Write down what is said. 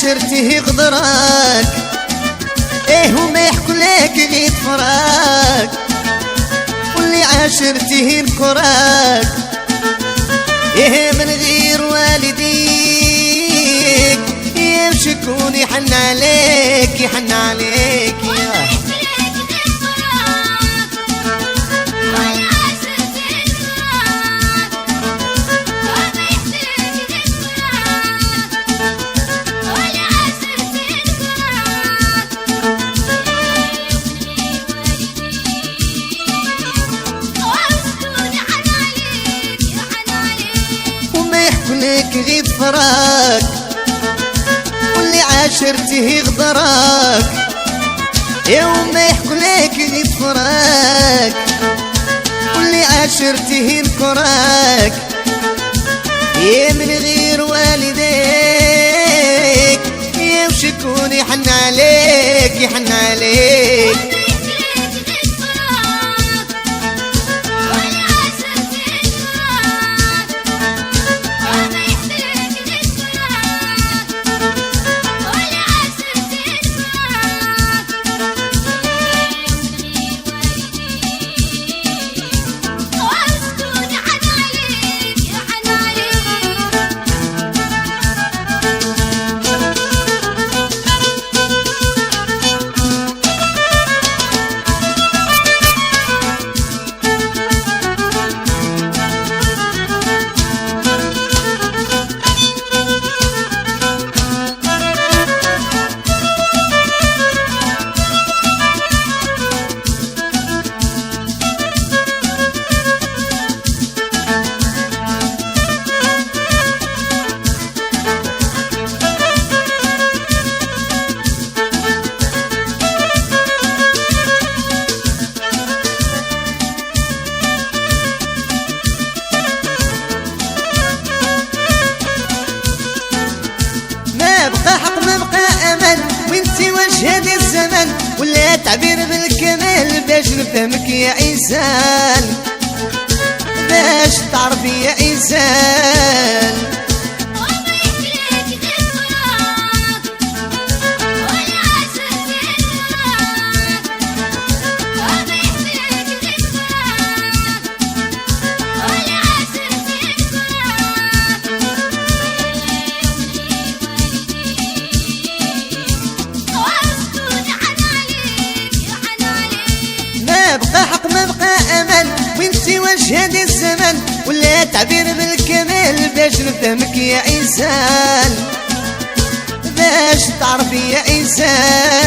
عاشرته غدراك، ايه وما يحكوا لك غير فراق، واللي عاشرته نكراك، ايه من غير والديك يمشكون يحن عليك يحن عليك يا لك غيد فراق، واللي عاشرته غدراك، يوم ما يحكوا لك غيد فراق، واللي عاشرته نكراك، يا من غير والديك يمشكون يحن عليك يحن عليك. بقى حق ما بقى امل، وانتي وجه هذا الزمن ولا تعبير بالكمال، باش نفهمك يا انسان باش تعرفي يا انسان. بقى حق ما بقى امل، وانتي وجه هذا الزمن ولا تعبير بالكمال، باش نفهمك يا انسان باش تعرفي يا انسان.